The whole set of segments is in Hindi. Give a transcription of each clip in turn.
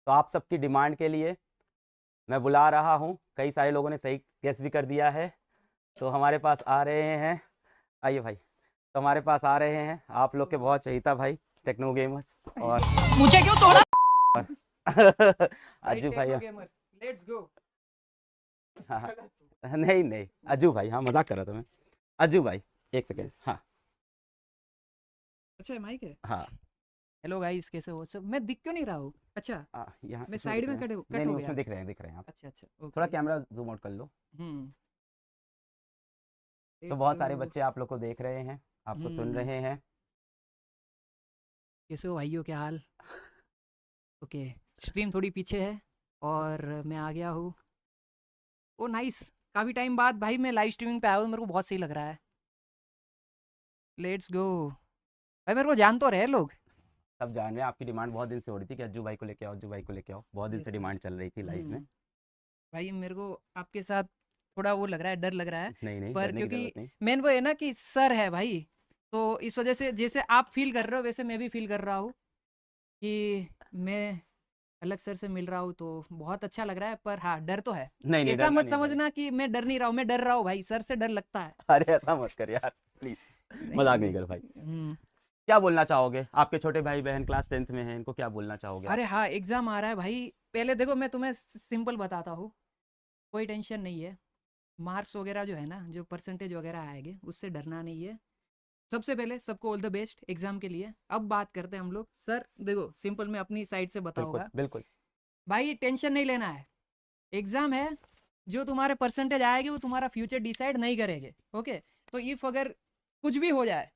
तो आप सबकी डिमांड के लिए मैं बुला रहा हूँ। कई सारे लोगों ने सही गेस भी कर दिया है। तो हमारे पास आ रहे हैं, आइए भाई। तो हमारे पास आ रहे हैं आप लोग के बहुत चहीता भाई टेक्नो गेमर्स और मुझे क्यों तोड़ा? अज्जू भाई। Gamers, let's go. हाँ हाँ, नहीं नहीं अज्जू भाई, हाँ मजाक कर रहा था मैं। अज्जू भाई एक सेकेंड। हाँ अच्छा माइक है। हाँ हेलो गाइस, कैसे हो सब? मैं दिख क्यों नहीं रहा हूँ? अच्छा, यहाँ मैं इसमें साइड दिख में रहे हैं। नहीं कट नहीं हो उसमें गया। दिख रहे हैं आप। अच्छा अच्छा, थोड़ा ओके। कैमरा जूम आउट कर लो। हम्म, तो लेट्स बहुत सारे गो। बच्चे आप लोग को देख रहे हैं, आपको सुन हम्म, रहे हैं। कैसे हो भाइयों, क्या हाल? ओके, स्ट्रीम थोड़ी पीछे है और मैं आ गया हूँ। ओ नाइस, काफ़ी टाइम बाद भाई मैं लाइव स्ट्रीमिंग पे आया हूँ, मेरे को बहुत सही लग रहा है। Let's go. भाई मेरे को जान तो रहे लोग। सब जान रहे हैं, आपकी डिमांड बहुत दिन से हो रही थी कि अज्जू भाई को लेके आओ, अज्जू भाई को लेके आओ, बहुत दिन यस से सर। डिमांड चल रही थी लाइव में। भाई मेरे को आपके साथ थोड़ा वो लग रहा है, डर लग रहा है। नहीं नहीं पर डरने की क्योंकि जरूरत नहीं। मेन वो है ना कि सर है भाई, तो इस वजह से जैसे आप फील कर रहे हो वैसे मैं भी फील कर रहा हूँ कि मैं अलग सर से मिल रहा हूँ, तो बहुत अच्छा लग रहा है। पर हाँ, डर तो है। नहीं नहीं ऐसा डरना मत नहीं भाई। समझना कि मैं डर नहीं रहा हूँ, मैं डर रहा हूँ भाई, सर से डर लगता है। अरे ऐसा मत कर यार प्लीज, नहीं मजाक नहीं नहीं भाई। कर भाई। क्या बोलना चाहोगे? आपके छोटे भाई बहन क्लास 10th में हैं, इनको क्या बोलना चाहोगे आप? अरे हाँ, एग्जाम आ रहा है भाई। पहले देखो, मैं तुम्हें सिंपल बताता हूँ, कोई टेंशन नहीं है। मार्क्स वगैरह जो है ना, जो परसेंटेज वगैरह आएंगे उससे डरना नहीं है। सबसे पहले सबको ऑल द बेस्ट एग्जाम के लिए। अब बात करते हैं हम लोग। सर देखो, सिंपल मैं अपनी साइड से बिल्कुल बताऊंगा बिल्कुल। भाई, टेंशन नहीं लेना है। एग्जाम है, जो तुम्हारे परसेंटेज आएगी वो तुम्हारा फ्यूचर डिसाइड नहीं करेंगे। ओके, तो इफ अगर कुछ भी हो जाए,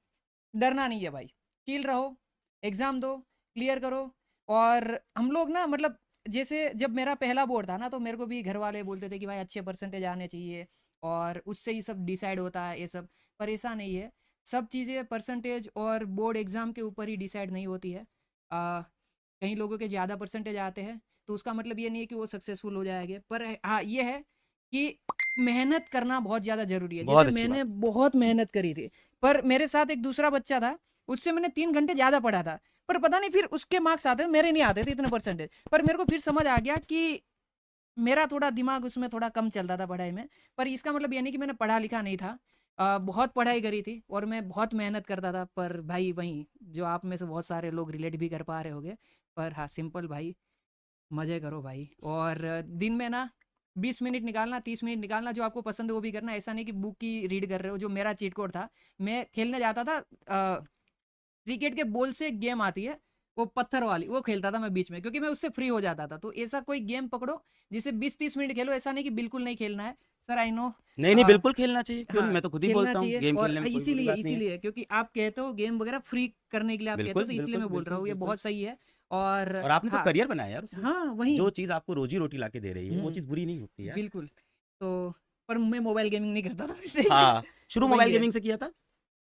डरना नहीं है भाई। चिल रहो, एग्जाम दो, क्लियर करो। और हम लोग ना, मतलब जैसे जब मेरा पहला बोर्ड था ना, तो मेरे को भी घर वाले बोलते थे कि भाई अच्छे परसेंटेज आने चाहिए और उससे ही सब डिसाइड होता है ये सब। पर ऐसा नहीं है, सब चीज़ें परसेंटेज और बोर्ड एग्ज़ाम के ऊपर ही डिसाइड नहीं होती है। कई लोगों के ज़्यादा परसेंटेज आते हैं, तो उसका मतलब ये नहीं है कि वो सक्सेसफुल हो जाएंगे। पर हाँ, ये है कि मेहनत करना बहुत ज़्यादा ज़रूरी है। बहुत जैसे अच्छी बात। मैंने बहुत मेहनत करी थी, पर मेरे साथ एक दूसरा बच्चा था, उससे मैंने 3 घंटे ज़्यादा पढ़ा था, पर पता नहीं फिर उसके मार्क्स आते थे, मेरे नहीं आते थे इतने परसेंटेज। पर मेरे को फिर समझ आ गया कि मेरा थोड़ा दिमाग उसमें थोड़ा कम चलता था पढ़ाई में। पर इसका मतलब ये नहीं कि मैंने पढ़ा लिखा नहीं था। बहुत पढ़ाई करी थी और मैं बहुत मेहनत करता था। पर भाई वहीं, जो आप में से बहुत सारे लोग रिलेट भी कर पा रहे होंगे। पर हाँ, सिंपल भाई, मज़े करो भाई। और दिन में ना 20 मिनट निकालना, 30 मिनट निकालना, जो आपको पसंद है वो भी करना। ऐसा नहीं कि बुक की रीड कर रहे हो। जो मेरा चीट कोड था, मैं खेलने जाता था, क्रिकेट के बॉल से एक गेम आती है, वो पत्थर वाली, वो खेलता था मैं बीच में, क्योंकि मैं उससे फ्री हो जाता था। तो ऐसा कोई गेम पकड़ो जिसे 20-30 मिनट खेलो। ऐसा नहीं कि बिल्कुल नहीं खेलना है। Sir I know. नहीं नहीं बिल्कुल खेलना चाहिए, क्यों नहीं, हाँ, मैं तो खुद ही खेलना बोलता हूँ चाहिए। गेम और खेलने में कोई बुरी इसीलिए बात नहीं है। इसीलिए क्योंकि आप कहते हो गेम वगैरह फ्री करने के लिए आप कहते हो, बिल्कुल तो इसलिए बिल्कुल मैं बोल रहा बिल्कुल हूँ ये बिल्कुल। बहुत सही है। और और आपने तो हाँ, करियर बनाया यार उसमें। हाँ वही। जो चीज़ आपको रोजी रोटी ला के दे रही है वो चीज़ बुरी नहीं होती यार। बिल्कुल। तो पर मैं मोबाइल गेमिंग नहीं करता था इसलिए हाँ, शुरू वही मोबाइल है। गेमिंग से किया था।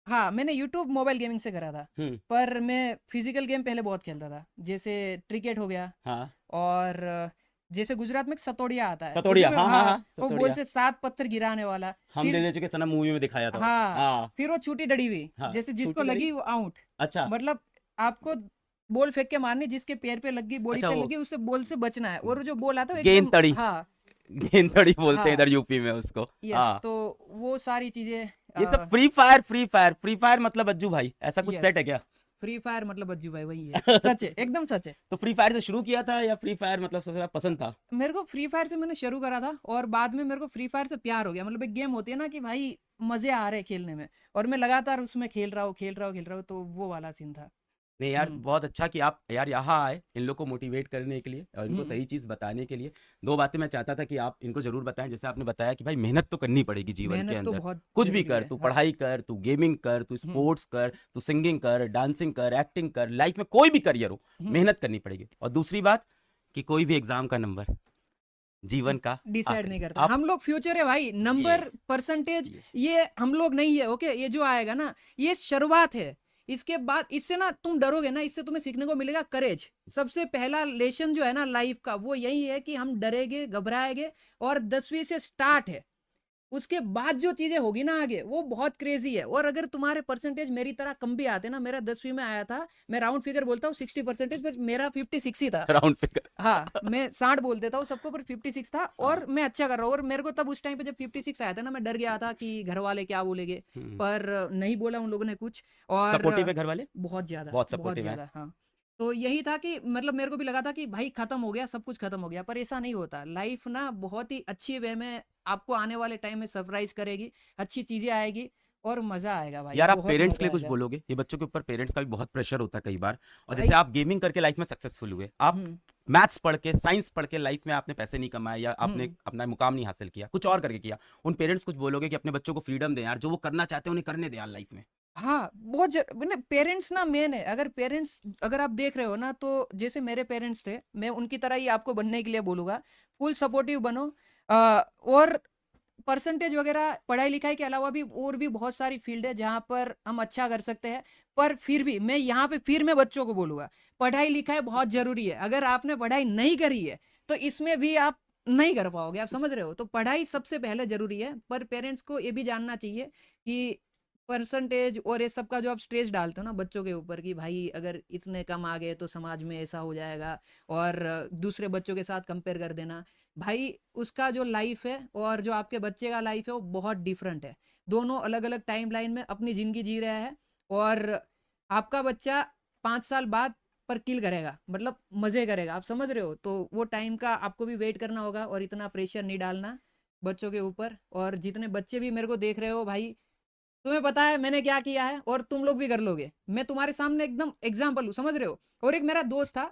हाँ, मैंने यूट्यूब मोबाइल गेमिंग से करा था। हम्म। पर मैं फिजिकल गेम पहले बहुत खेलता था, जैसे क्रिकेट हो गया। हाँ और जैसे गुजरात में एक सतोड़िया आता है, सतोड़िया, गुजरात में, हाँ हाँ हाँ, हाँ वो बॉल सतोड़िया। से 7 पत्थर गिराने वाला। हम दे फिर दे चुके सनम मूवी में दिखाया था वो। हाँ, हाँ फिर वो छूटी डड़ी हुई, हाँ जैसे जिसको छूटी लड़ी। लगी वो आउट। अच्छा मतलब आपको बॉल फेंक के मारनी, जिसके पैर पे लगी, बॉडी अच्छा पे वो लगी, उससे बॉल से बचना है। और जो बॉल आता है वो गेंद एकदम, तड़ी, हाँ गेंद तड़ी बोलते हैं हाँ, इधर यूपी में उसको। यस। हाँ तो वो सारी चीजें, ये सब free fire, free fire, free fire मतलब अज्जू भाई ऐसा कुछ यस, सेट है क्या? फ्री फायर मतलब अज्जू भाई वही है। सच है, एकदम सच है। तो फ्री फायर से शुरू किया था या फ्री फायर मतलब सबसे ज्यादा पसंद था? मेरे को फ्री फायर से मैंने शुरू करा था, और बाद में मेरे को फ्री फायर से प्यार हो गया। मतलब एक गेम होती है ना कि भाई मजे आ रहे हैं खेलने में, और मैं लगातार उसमें खेल रहा हूँ, खेल रहा हूँ, खेल रहा हूँ, तो वो वाला सीन था। नहीं यार हम्म, बहुत अच्छा कि आप यार यहाँ आए इन लोग को मोटिवेट करने के लिए और इनको हम्म। सही चीज़ बताने के लिए। दो बातें मैं चाहता था कि आप इनको जरूर बताएं। जैसे आपने बताया कि भाई मेहनत तो करनी पड़ेगी जीवन के मेहनत तो अंदर। बहुत कुछ भी जरूरी कर, है, तू हाँ। पढ़ाई कर, तू गेमिंग कर, तू हम्म, स्पोर्ट्स कर, तू सिंगिंग कर, डांसिंग कर, एक्टिंग कर, लाइफ में कोई भी करियर हो, हम्म। मेहनत करनी पड़ेगी। और दूसरी बात कि कोई भी एग्जाम का नंबर जीवन का डिसाइड आखिरी नहीं करता। आप हम लोग फ्यूचर है भाई, ये नंबर परसेंटेज ये ये हम लोग नहीं है। ओके, ये जो आएगा ना, ये शुरुआत है। इसके बाद इससे ना तुम डरोगे ना, इससे तुम्हें सीखने को मिलेगा करेज। सबसे पहला लेसन जो है ना लाइफ का, वो यही है कि हम डरेंगे, घबराएंगे। और 10वीं से स्टार्ट है, उसके बाद जो चीजें होगी ना आगे वो बहुत क्रेजी है। और अगर तुम्हारे परसेंटेज मेरी तरह कम भी आते ना, मेरा 10वीं में आया था, मैं राउंड फिगर बोलता हूँ 60%, पर मेरा 56 ही था। Round figure. हाँ, मैं 60 बोल देता हूँ सबको, पर 56 था और हाँ। मैं अच्छा कर रहा हूँ। और मेरे को तब उस टाइम पे जब 56 आया था ना, मैं डर गया था कि घर वाले क्या बोलेंगे, पर नहीं बोला उन लोगों ने कुछ। और सपोर्टिव है घर वाले, बहुत ज्यादा, बहुत बहुत सपोर्टिव है। ज्यादा। हाँ, तो यही था कि मतलब मेरे को भी लगा था कि भाई खत्म हो गया, सब कुछ खत्म हो गया, पर ऐसा नहीं होता। लाइफ ना बहुत ही अच्छी वे में आपको आने वाले टाइम में सरप्राइज करेगी, अच्छी चीजें आएगी और मजा आएगा भाई, यार आप बहुत पेरेंट्स के मजा लिए कुछ आएगा। बोलोगे? ये बच्चों के ऊपर पेरेंट्स का भी बहुत प्रेशर होता है कई बार, और भाई जैसे आप गेमिंग करके लाइफ में सक्सेसफुल हुए, आप हम्म मैथ्स पढ़ के, साइंस पढ़ के लाइफ में आपने पैसे नहीं कमाए या आपने हम्म अपना मुकाम नहीं हासिल किया, कुछ और करके किया, उन पेरेंट्स कुछ बोलोगे कि अपने बच्चों को फ्रीडम दें यार, जो वो करना चाहते हैं उन्हें करने दें यार लाइफ में? हाँ, बहुत पेरेंट्स ना मेन है। अगर पेरेंट्स, अगर आप देख रहे हो ना, तो जैसे मेरे पेरेंट्स थे, मैं उनकी तरह ही आपको बनने के लिए बोलूंगा। फुल सपोर्टिव बनो। और परसेंटेज वगैरह पढ़ाई लिखाई के अलावा भी और भी बहुत सारी फील्ड है जहाँ पर हम अच्छा कर सकते हैं। पर फिर भी मैं यहाँ पे फिर मैं बच्चों को बोलूंगा, पढ़ाई लिखाई बहुत जरूरी है। अगर आपने पढ़ाई नहीं करी है तो इसमें भी आप नहीं कर पाओगे, आप समझ रहे हो? तो पढ़ाई सबसे पहले जरूरी है। पर पेरेंट्स को ये भी जानना चाहिए कि परसेंटेज और ये सब का जो आप स्ट्रेस डालते हो ना बच्चों के ऊपर, कि भाई अगर इतने कम आ गए तो समाज में ऐसा हो जाएगा, और दूसरे बच्चों के साथ कंपेयर कर देना, भाई उसका जो लाइफ है और जो आपके बच्चे का लाइफ है वो बहुत डिफरेंट है। दोनों अलग अलग टाइम लाइन में अपनी जिंदगी जी रहे हैं। और आपका बच्चा 5 साल बाद पर किल करेगा, मतलब मजे करेगा, आप समझ रहे हो? तो वो टाइम का आपको भी वेट करना होगा और इतना प्रेशर नहीं डालना बच्चों के ऊपर। और जितने बच्चे भी मेरे को देख रहे हो भाई, तुम्हें पता है मैंने क्या किया है और तुम लोग भी कर लोगे। मैं तुम्हारे सामने एकदम एग्जाम्पल हूँ, समझ रहे हो? और एक मेरा दोस्त था,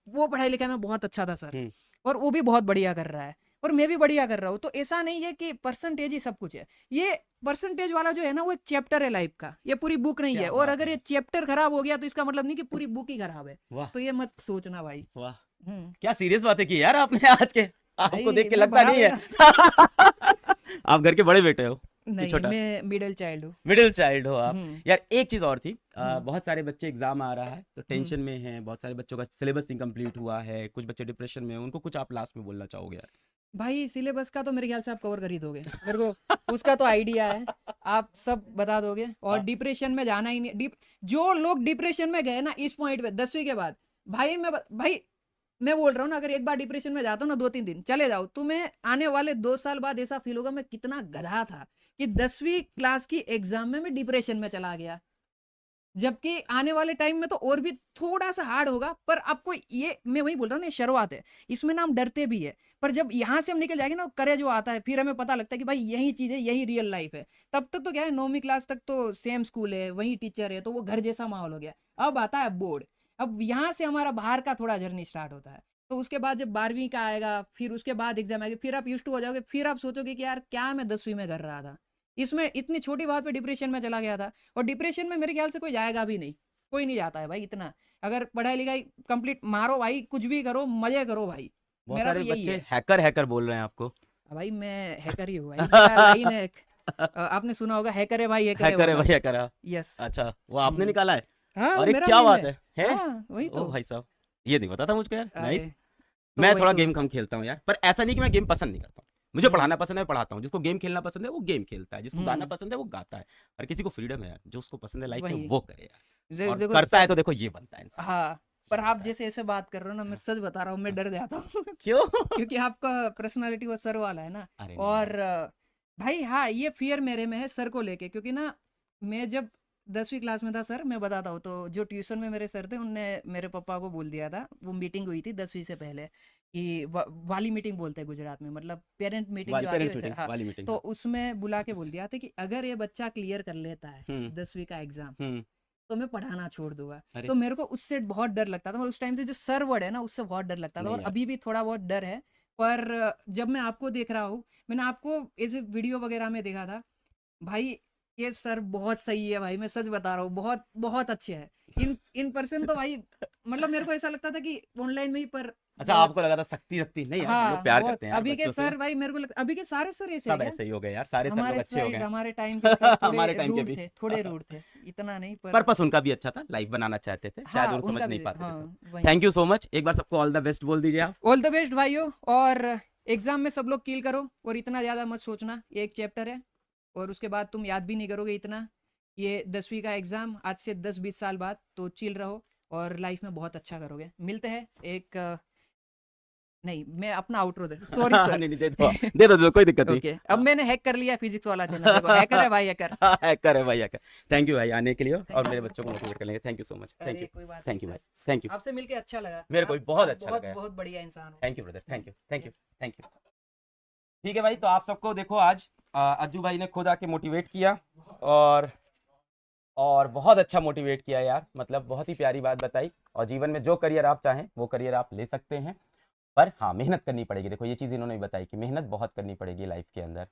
वो पढ़ाई लिखाई में बहुत अच्छा था सर, और वो भी बहुत बढ़िया कर रहा है और मैं भी बढ़िया कर रहा हूँ। तो ऐसा नहीं है कि परसेंटेज ही सब कुछ है। ये परसेंटेज वाला जो है ना, वो एक चैप्टर है लाइफ का, ये पूरी बुक नहीं है। क्या और बात अगर है! ये चैप्टर खराब हो गया तो इसका मतलब नहीं कि पूरी बुक ही खराब है। वाह, तो ये मत सोचना भाई। वाह! हम्म क्या सीरियस बातें की यार आपने आज के, आपको देख भाई के मैं लगता बड़ा नहीं है। बेटा आप घर के बड़े बेटे हो कि नहीं, छोटा? मैं मिडिल चाइल्ड हूँ। मिडिल चाइल्ड हो आप। हम्म यार एक चीज और थी, हम्म बहुत सारे बच्चे एग्जाम आ रहा है तो हम्म टेंशन में हैं, बहुत सारे बच्चों का सिलेबस इनकम्प्लीट हुआ है, कुछ बच्चे डिप्रेशन में हैं, उनको कुछ आप लास्ट में बोलना चाहोगे यार? भाई सिलेबस का तो मेरे ख्याल से आप कवर कर ही दोगे, मेरे को उसका तो आइडिया है, आप सब बता दोगे। और हाँ। डिप्रेशन में जाना ही नहीं। जो लोग डिप्रेशन में गए ना इस पॉइंट पे 10वीं के बाद, भाई भाई मैं बोल रहा हूँ ना, अगर एक बार डिप्रेशन में जाता हूँ ना, 2-3 दिन चले जाओ, तुम्हें आने वाले 2 साल बाद ऐसा फील होगा मैं कितना गधा था कि 10वीं क्लास की एग्जाम में मैं डिप्रेशन में चला गया। जबकि आने वाले टाइम में तो और भी थोड़ा सा हार्ड होगा। पर आपको ये मैं वही बोल रहा हूँ ना, ये शुरुआत है, इसमें ना हम डरते भी है। पर जब यहाँ से हम निकल जाएंगे ना, करेज जो आता है, फिर हमें पता लगता है कि भाई यही चीज है, यही रियल लाइफ है। तब तक तो क्या है, 9वीं क्लास तक तो सेम स्कूल है, वही टीचर है, तो वो घर जैसा माहौल हो गया। अब आता है बोर्ड, अब यहाँ से हमारा बाहर का थोड़ा जर्नी स्टार्ट होता है। तो उसके बाद जब 12वीं का आएगा, फिर उसके बाद एग्जाम आएगा, फिर आप यूज टू हो जाओगे, फिर आप सोचोगे कि यार क्या मैं 10वीं में कर रहा था, इसमें इतनी छोटी बात पे डिप्रेशन में चला गया था। और डिप्रेशन में मेरे ख्याल से कोई जाएगा भी नहीं, कोई नहीं जाता है भाई इतना। अगर पढ़ाई लिखाई कंप्लीट मारो भाई, कुछ भी करो, मजे करो भाई। बहुत मेरा तो सारे यही बच्चे है। हैकर हैकर बोल रहे हैं आपको। भाई मैं हैकर ही हूँ भाई, मेरा लाइन है एक, आपने सुना होगा, हैकर है भाई, हैकर है हैकर है वाला। भाई, हैकर है। यस। अच्छा, वो आपने निकाला है? हाँ, वो अरे मेरा क्या लाइन बात है। है? हाँ वही ओ तो। भाई साहब, ये नहीं पता था मुझको यार। अरे नाइस। तो मैं वही थोड़ा तो। गेम कम खेलता हूँ यार, पर ऐसा नहीं कि मैं गेम पसंद नहीं करता हूँ। मुझे हम्म पढ़ाना पसंद है, मैं पढ़ाता हूँ। जिसको गेम खेलना पसंद है वो गेम खेलता है, जिसको गाना हम्म पसंद है वो गाता है। और किसी को फ्रीडम है यार, जो उसको पसंद है लाइफ में वही वो करे यार, और देखो करता है सर। तो देखो ये बनता है इंसान, हाँ, ये पर आप बनता है। जैसे ऐसे बात कर रहे हो ना, मैं हाँ, सच बता रहा हूँ, मैं हाँ। डर जाता हूँ क्यों? क्योंकि आपका पर्सनालिटी वो सर वाला है ना। अरे नहीं और यार। भाई हाँ, ये फियर मेरे में है सर को लेके, क्योंकि ना मैं जब 10वीं क्लास में था सर, मैं बताता हूँ, तो जो ट्यूशन में मेरे सर थे उनने मेरे पापा को बोल दिया था, वो मीटिंग हुई थी 10वीं से पहले, कि वाली मीटिंग बोलते हैं गुजरात में, मतलब पेरेंट मीटिंग वाली जो आती है पेरेंट्स वैसे। मीटिंग, हाँ, वाली मीटिंग, तो हाँ। उसमें बुला के बोल दिया था कि अगर ये बच्चा क्लियर कर लेता है हम्म 10वीं का एग्जाम, हम्म। तो मैं पढ़ाना छोड़ दूंगा। अरे तो मेरे को उससे बहुत डर लगता था, और उस टाइम से जो सर वर्ड है ना, उससे बहुत डर लगता था, नहीं और यार। अभी भी थोड़ा बहुत डर है। पर जब मैं आपको देख रहा हूँ, मैंने आपको ऐसे वीडियो वगैरह में देखा था भाई, ये सर बहुत सही है भाई, मैं सच बता रहा हूँ, बहुत बहुत अच्छे है। इन पर्सन तो भाई, मतलब मेरे को ऐसा लगता था कि ऑनलाइन में ही, पर अच्छा, बहुत। आपको लगा था सख्ती सख्ती? नहीं यार, हम लोग हाँ प्यार बहुत, करते हैं यार अभी के बच्चों से। सर भाई मेरे को लगता, अभी के सारे सर ऐसे है सब क्या? ऐसे ही हो गए यार, सारे सर लोग हमारे अच्छे हो सर, गए हमारे टाइम के सर थोड़े हमारे टाइम के रूड भी। थे, थोड़े रूड थे, इतना नहीं पर। पर्पस उनका भी अच्छा था, लाइफ बनाना चाहते थे, शायद हाँ वो समझ उनका नहीं भी, पाते थे हाँ तब। वही। थैंक यू सो मच, एक बार सबको ऑल द बेस्ट बोल दीजिए आप। ऑल द बेस्ट भाइयों। और एग्जाम में सब लोग किल करो और इतना ज़्यादा मत सोचना, ये एक चैप्टर है और उसके बाद तुम याद भी नहीं करोगे इतना। ये 10वीं का एग्ज़ाम आज से 10-20 साल बाद, तो चिल रहो और लाइफ में बहुत अच्छा करोगे। मिलते हैं एक नहीं, मैं अपना आउटरो दे सॉरी सर। नहीं नहीं, दे दो कोई दिक्कत नहीं। ओके, अब मैंने हैक कर लिया फिजिक्स वाला चैनल, देखो हैकर है भाई, हैकर। हैकर है भाई, हैकर। थैंक यू भाई आने के लिए, और मेरे बच्चों को मोटिवेट कर लेंगे। Thank you so much, thank अरे यू, कोई बात थैंक यू नहीं भाई, थैंक यू, सर, आपसे मिलके अच्छा लगा। मेरे को भी आप- बहुत आप अच्छा बहुत लगा यार। बहुत बढ़िया इंसान हो। Thank you brother, thank you, thank you, Yes. Thank you. ठीक है भाई, तो आप सबको देखो आज अज्जू भाई ने खुद आके मोटिवेट किया, और बहुत अच्छा मोटिवेट किया यार, मतलब बहुत ही प्यारी बात बताई। और जीवन में जो करियर आप चाहें वो करियर आप ले सकते हैं, पर हाँ मेहनत करनी पड़ेगी। देखो ये चीज़ इन्होंने भी बताई कि मेहनत बहुत करनी पड़ेगी लाइफ के अंदर।